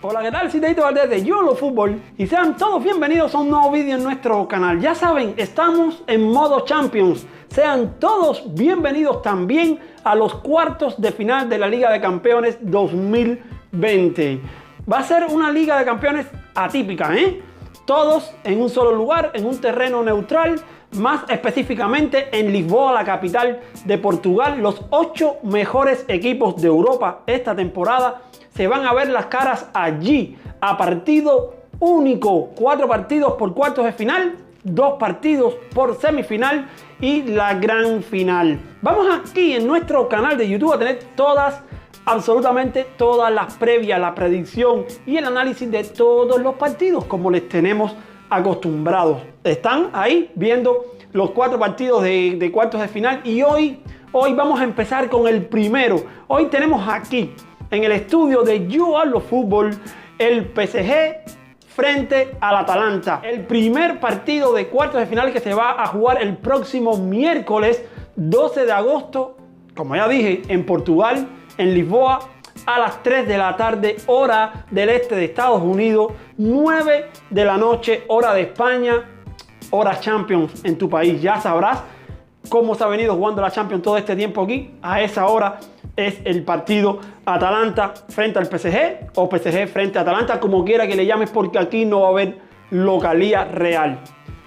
Hola, ¿qué tal? Citadito Valdés de YOLO Fútbol y sean todos bienvenidos a un nuevo vídeo en nuestro canal. Ya saben, estamos en modo Champions. Sean todos bienvenidos también a los cuartos de final de la Liga de Campeones 2020. Va a ser una Liga de Campeones atípica, Todos en un solo lugar, en un terreno neutral, más específicamente en Lisboa, la capital de Portugal. Los 8 mejores equipos de Europa esta temporada se van a ver las caras allí, a partido único. 4 partidos por cuartos de final, 2 partidos por semifinal y la gran final. Vamos aquí en nuestro canal de YouTube a tener absolutamente todas las previas, la predicción y el análisis de todos los partidos, como les tenemos acostumbrados. Están ahí viendo los 4 partidos de cuartos de final y hoy vamos a empezar con el primero. Hoy tenemos aquí en el estudio de YOLO Fútbol el PSG frente al Atalanta. El primer partido de cuartos de final que se va a jugar el próximo miércoles 12 de agosto, como ya dije, en Portugal, en Lisboa, a las 3 de la tarde, hora del este de Estados Unidos, 9 de la noche, hora de España, hora Champions en tu país. Ya sabrás cómo se ha venido jugando la Champions todo este tiempo aquí. A esa hora es el partido Atalanta frente al PSG o PSG frente a Atalanta, como quiera que le llames, porque aquí no va a haber localía real.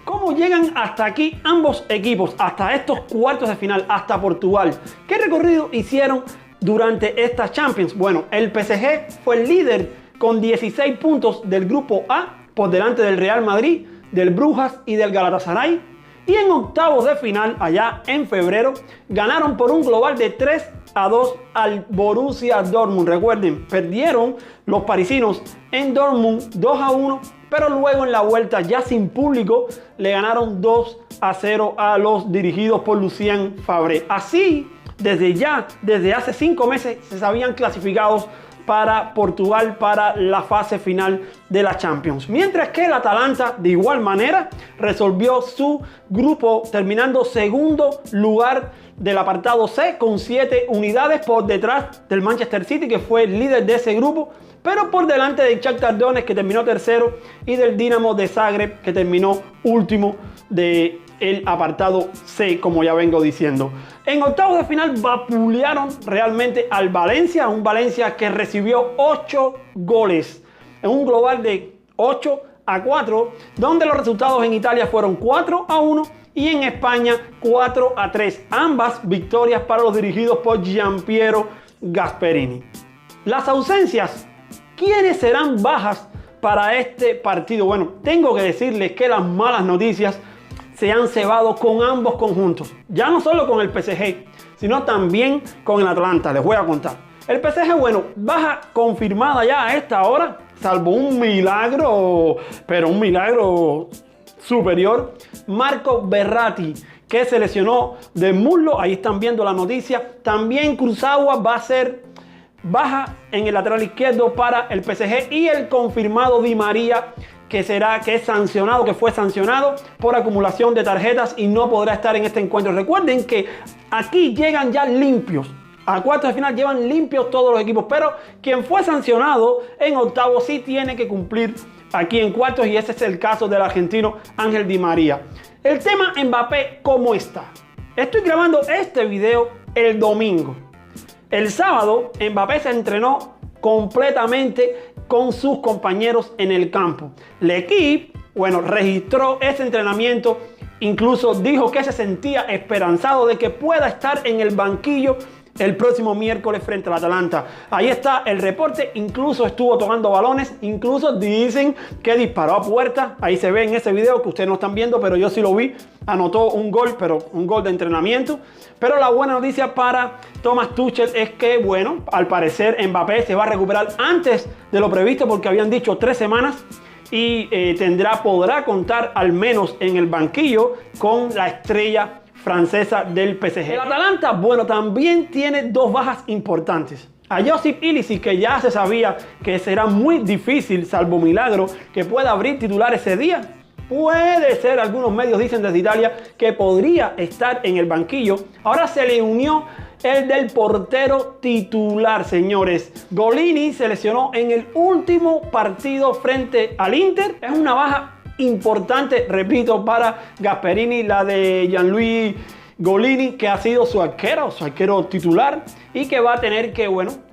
¿Cómo llegan hasta aquí ambos equipos, hasta estos cuartos de final, hasta Portugal? ¿Qué recorrido hicieron durante esta Champions? Bueno, el PSG fue el líder con 16 puntos del grupo A, por delante del Real Madrid, del Brujas y del Galatasaray. Y en octavos de final, allá en febrero, ganaron por un global de 3-2 al Borussia Dortmund. Recuerden, perdieron los parisinos en Dortmund 2-1, pero luego en la vuelta, ya sin público, le ganaron 2-0 a los dirigidos por Lucien Favre. Así, desde hace 5 meses se habían clasificados para Portugal para la fase final de la Champions. Mientras que el Atalanta de igual manera resolvió su grupo terminando segundo lugar del apartado C con 7 unidades por detrás del Manchester City, que fue el líder de ese grupo, pero por delante del Shakhtar Donetsk, que terminó tercero, y del Dinamo de Zagreb, que terminó último de el apartado C, como ya vengo diciendo. En octavos de final vapulearon realmente al Valencia, un Valencia que recibió 8 goles en un global de 8-4, donde los resultados en Italia fueron 4-1 y en España 4-3. Ambas victorias para los dirigidos por Gianpiero Gasperini. Las ausencias, ¿quiénes serán bajas para este partido? Bueno, tengo que decirles que las malas noticias se han cebado con ambos conjuntos. Ya no solo con el PSG, sino también con el Atalanta. Les voy a contar. El PSG, bueno, baja confirmada ya a esta hora, salvo un milagro, pero un milagro superior. Marco Verratti, que se lesionó del muslo. Ahí están viendo la noticia. También Kurzawa va a ser baja en el lateral izquierdo para el PSG. Y el confirmado Di María, que fue sancionado por acumulación de tarjetas y no podrá estar en este encuentro. Recuerden que aquí llegan ya limpios. A cuartos de final llevan limpios todos los equipos, pero quien fue sancionado en octavos sí tiene que cumplir aquí en cuartos, y ese es el caso del argentino Ángel Di María. El tema Mbappé, ¿cómo está? Estoy grabando este video el domingo. El sábado Mbappé se entrenó completamente con sus compañeros en el campo. El equipo, bueno, registró ese entrenamiento, incluso dijo que se sentía esperanzado de que pueda estar en el banquillo el próximo miércoles frente al Atalanta. Ahí está el reporte, incluso estuvo tocando balones, incluso dicen que disparó a puerta. Ahí se ve en ese video que ustedes no están viendo, pero yo sí lo vi. Anotó un gol, pero un gol de entrenamiento. Pero la buena noticia para Thomas Tuchel es que, bueno, al parecer Mbappé se va a recuperar antes de lo previsto, porque habían dicho 3 semanas, y podrá contar al menos en el banquillo con la estrella francesa del PSG. El Atalanta, bueno, también tiene 2 bajas importantes. A Josip Ilicic, que ya se sabía que será muy difícil, salvo milagro, que pueda abrir titular ese día. Puede ser, algunos medios dicen desde Italia, que podría estar en el banquillo. Ahora se le unió el del portero titular, señores. Golini se lesionó en el último partido frente al Inter. Es una baja importante, repito, para Gasperini, la de Gianluigi Golini, que ha sido su arquero titular y que va a tener que,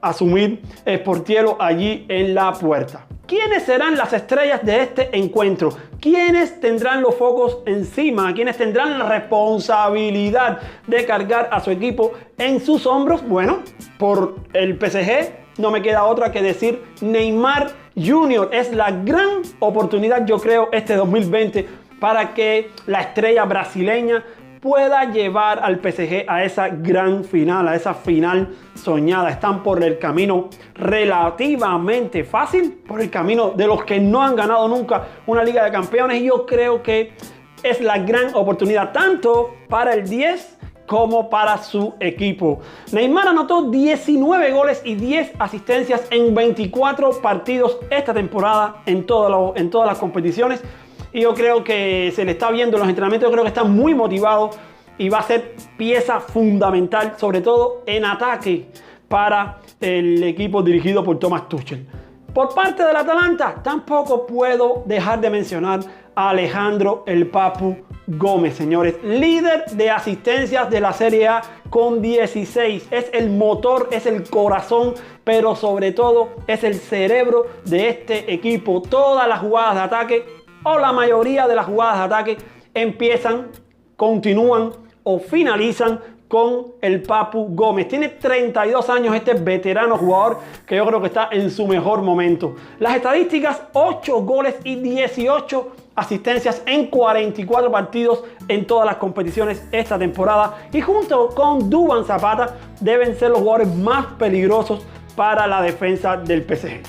asumir Sportiello allí en la puerta. ¿Quiénes serán las estrellas de este encuentro? ¿Quiénes tendrán los focos encima? ¿Quiénes tendrán la responsabilidad de cargar a su equipo en sus hombros? Bueno, por el PSG no me queda otra que decir Neymar Jr. Es la gran oportunidad, yo creo, este 2020 para que la estrella brasileña pueda llevar al PSG a esa gran final, a esa final soñada. Están por el camino relativamente fácil, por el camino de los que no han ganado nunca una Liga de Campeones, y yo creo que es la gran oportunidad tanto para el 10 como para su equipo. Neymar anotó 19 goles y 10 asistencias en 24 partidos esta temporada en todas las competiciones. Y yo creo que se le está viendo en los entrenamientos, yo creo que está muy motivado y va a ser pieza fundamental, sobre todo en ataque, para el equipo dirigido por Thomas Tuchel. Por parte del Atalanta, tampoco puedo dejar de mencionar a Alejandro El Papu Gómez, señores. Líder de asistencias de la Serie A con 16. Es el motor, es el corazón, pero sobre todo es el cerebro de este equipo. Todas las jugadas de ataque, o la mayoría de las jugadas de ataque, empiezan, continúan o finalizan con el Papu Gómez. Tiene 32 años este veterano jugador que yo creo que está en su mejor momento. Las estadísticas: 8 goles y 18 asistencias en 44 partidos en todas las competiciones esta temporada. Y junto con Duván Zapata deben ser los jugadores más peligrosos para la defensa del PSG.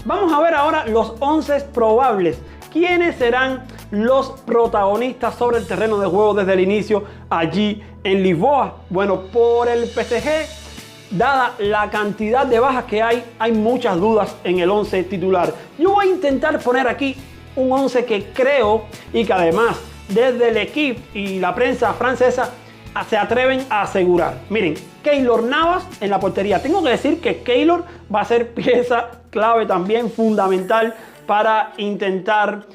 Vamos a ver ahora los 11 probables. ¿Quiénes serán los protagonistas sobre el terreno de juego desde el inicio allí en Lisboa? Bueno, por el PSG, dada la cantidad de bajas que hay muchas dudas en el 11 titular. Yo voy a intentar poner aquí un 11 que creo y que además desde el equipo y la prensa francesa se atreven a asegurar. Miren, Keylor Navas en la portería. Tengo que decir que Keylor va a ser pieza clave también, fundamental, para intentar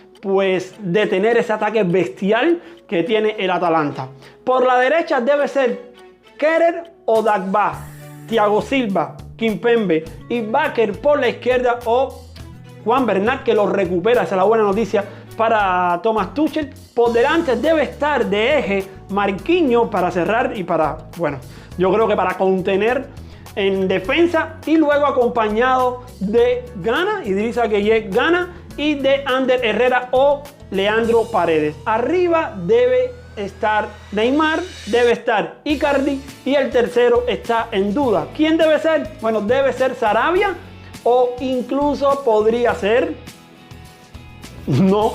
detener ese ataque bestial que tiene el Atalanta. Por la derecha debe ser Kehrer o Dagba, Thiago Silva, Kimpembe y Bakker por la izquierda, o Juan Bernat, que lo recupera. Esa es la buena noticia para Thomas Tuchel. Por delante debe estar de eje Marquinhos para cerrar y yo creo que para contener en defensa, y luego acompañado de Gana, Idrissa Gueye Gana, y de Ander Herrera o Leandro Paredes. Arriba debe estar Neymar, debe estar Icardi, y el tercero está en duda. ¿Quién debe ser? Bueno, debe ser Sarabia, o incluso podría ser... No,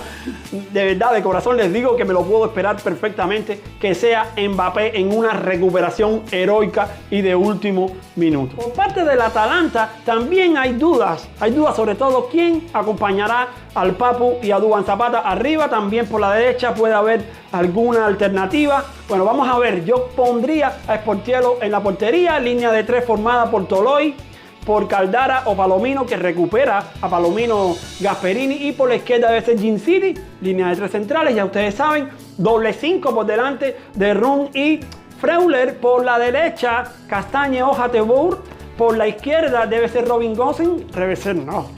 de verdad, de corazón les digo que me lo puedo esperar perfectamente, que sea Mbappé en una recuperación heroica y de último minuto. Por parte del Atalanta también hay dudas sobre todo quién acompañará al Papu y a Duván Zapata. Arriba también por la derecha puede haber alguna alternativa. Bueno, vamos a ver, yo pondría a Sportiello en la portería, línea de 3 formada por Toloi, por Caldara o Palomino, que recupera a Palomino Gasperini, y por la izquierda debe ser Gin-City, línea de 3 centrales, ya ustedes saben, doble 5 por delante de Run y Freuler. Por la derecha, Castagne o Hateboer. Por la izquierda debe ser Robin Gosens.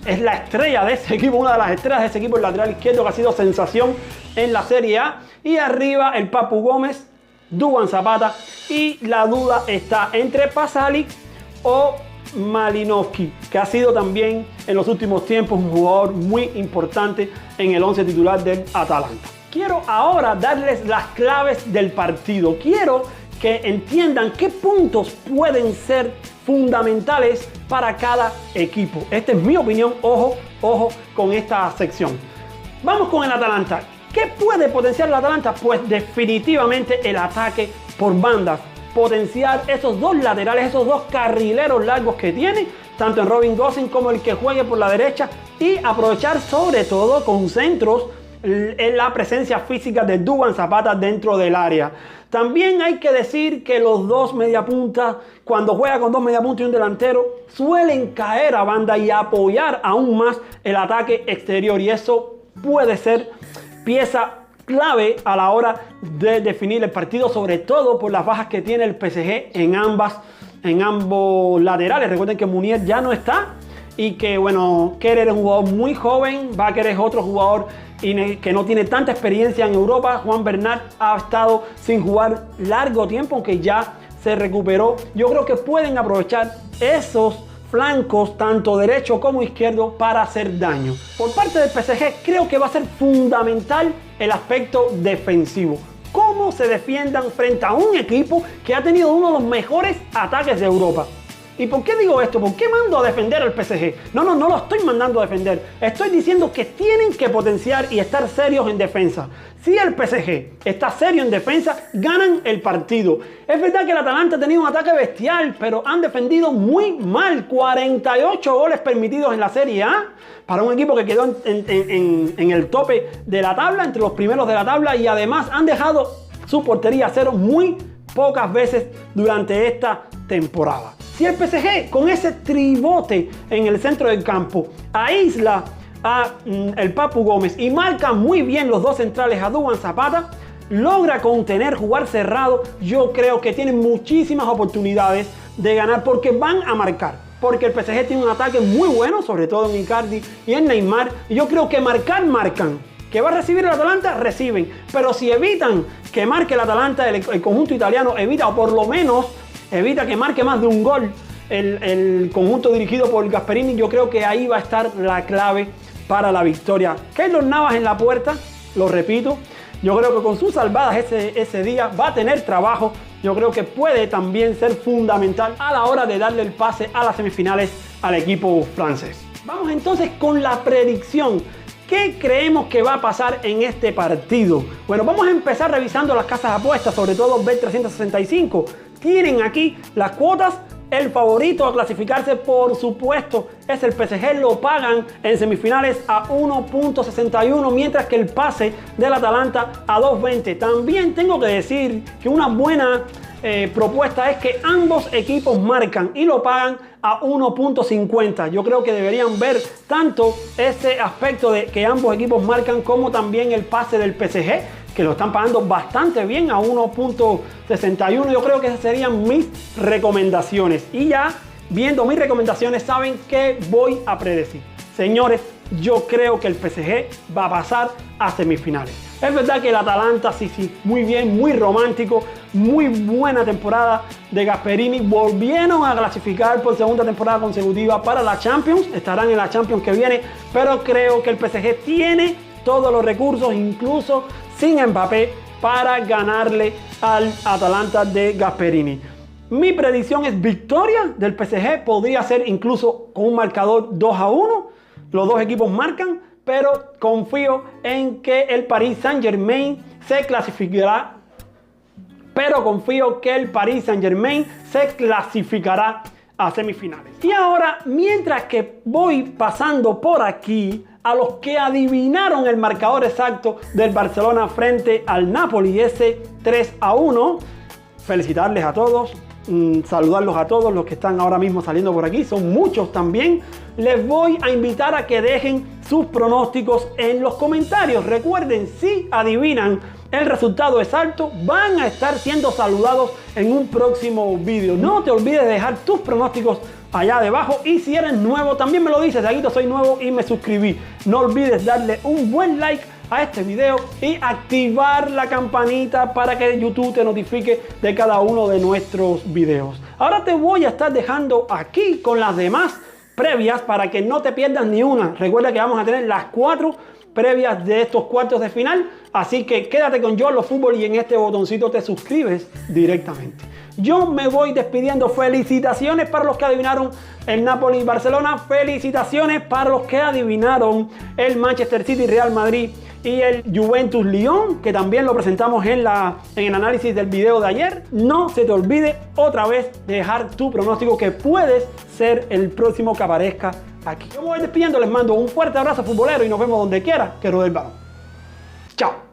Es la estrella de ese equipo, una de las estrellas de ese equipo, el lateral izquierdo, que ha sido sensación en la Serie A. Y arriba el Papu Gómez, Duván Zapata, y la duda está entre Pasalic o Malinovský, que ha sido también en los últimos tiempos un jugador muy importante en el 11 titular del Atalanta. Quiero ahora darles las claves del partido. Quiero que entiendan qué puntos pueden ser fundamentales para cada equipo. Esta es mi opinión. Ojo con esta sección. Vamos con el Atalanta. ¿Qué puede potenciar el Atalanta? Pues definitivamente el ataque por bandas. Potenciar esos dos laterales, esos dos carrileros largos que tiene, tanto en Robin Gosens como el que juegue por la derecha, y aprovechar sobre todo con centros la presencia física de Duván Zapata dentro del área. También hay que decir que los dos mediapuntas, cuando juega con dos mediapuntas y un delantero, suelen caer a banda y apoyar aún más el ataque exterior. Y eso puede ser pieza clave a la hora de definir el partido, sobre todo por las bajas que tiene el PSG en ambos laterales. Recuerden que Munier ya no está y que, bueno, Kehrer es un jugador muy joven, Bakker es otro jugador que no tiene tanta experiencia en Europa. Juan Bernat ha estado sin jugar largo tiempo, aunque ya se recuperó. Yo creo que pueden aprovechar esos flancos, tanto derecho como izquierdo, para hacer daño. Por parte del PSG, creo que va a ser fundamental el aspecto defensivo. Cómo se defiendan frente a un equipo que ha tenido uno de los mejores ataques de Europa. ¿Y por qué digo esto? ¿Por qué mando a defender al PSG? No lo estoy mandando a defender. Estoy diciendo que tienen que potenciar y estar serios en defensa. Si el PSG está serio en defensa, ganan el partido. Es verdad que el Atalanta ha tenido un ataque bestial, pero han defendido muy mal. 48 goles permitidos en la Serie A para un equipo que quedó en el tope de la tabla, entre los primeros de la tabla, y además han dejado su portería a cero muy pocas veces durante esta temporada. Si el PSG, con ese tribote en el centro del campo, aísla a el Papu Gómez y marca muy bien los dos centrales a Duván Zapata, logra contener, jugar cerrado, yo creo que tienen muchísimas oportunidades de ganar, porque van a marcar. Porque el PSG tiene un ataque muy bueno, sobre todo en Icardi y en Neymar, y yo creo que marcan. ¿Que va a recibir el Atalanta? Reciben. Pero si evitan que marque el Atalanta, el conjunto italiano evita, o por lo menos evita que marque más de un gol el conjunto dirigido por Gasperini, yo creo que ahí va a estar la clave para la victoria. Keylor Navas en la puerta, lo repito, yo creo que con sus salvadas ese día va a tener trabajo. Yo creo que puede también ser fundamental a la hora de darle el pase a las semifinales al equipo francés. Vamos entonces con la predicción. ¿Qué creemos que va a pasar en este partido? Bueno, vamos a empezar revisando las casas de apuestas, sobre todo Bet365. Tienen aquí las cuotas. El favorito a clasificarse, por supuesto, es el PSG. Lo pagan en semifinales a 1.61, mientras que el pase del Atalanta a 2.20. También tengo que decir que una buena propuesta es que ambos equipos marcan y lo pagan a 1.50. Yo creo que deberían ver tanto ese aspecto de que ambos equipos marcan, como también el pase del PSG, que lo están pagando bastante bien a 1.61. Yo creo que esas serían mis recomendaciones. Y ya viendo mis recomendaciones, saben que voy a predecir. Señores, yo creo que el PSG va a pasar a semifinales. Es verdad que el Atalanta, sí, muy bien, muy romántico, muy buena temporada de Gasperini. Volvieron a clasificar por segunda temporada consecutiva para la Champions. Estarán en la Champions que viene, pero creo que el PSG tiene todos los recursos, incluso sin Mbappé, para ganarle al Atalanta de Gasperini. Mi predicción es victoria del PSG. Podría ser incluso con un marcador 2-1. Los dos equipos marcan, pero confío en que el Paris Saint-Germain se clasificará. A semifinales. Y ahora, mientras que voy pasando por aquí, a los que adivinaron el marcador exacto del Barcelona frente al Napoli, ese 3-1, felicitarles a todos, saludarlos a todos los que están ahora mismo saliendo por aquí, son muchos también. Les voy a invitar a que dejen sus pronósticos en los comentarios. Recuerden, si adivinan el resultado exacto, van a estar siendo saludados en un próximo vídeo. No te olvides de dejar tus pronósticos allá debajo, y si eres nuevo también me lo dices: Daguito, soy nuevo y me suscribí. No olvides darle un buen like a este video y activar la campanita para que YouTube te notifique de cada uno de nuestros videos. Ahora te voy a estar dejando aquí con las demás previas para que no te pierdas ni una. Recuerda que vamos a tener las 4 previas de estos cuartos de final, así que quédate con YOLO Fútbol y en este botoncito te suscribes directamente. Yo me voy despidiendo. Felicitaciones para los que adivinaron el Napoli y Barcelona. Felicitaciones para los que adivinaron el Manchester City, Real Madrid y el Juventus Lyon, que también lo presentamos en el análisis del video de ayer. No se te olvide otra vez de dejar tu pronóstico, que puedes ser el próximo que aparezca aquí. Yo me voy despidiendo, les mando un fuerte abrazo futbolero y nos vemos donde quiera que rodee el balón. Chao.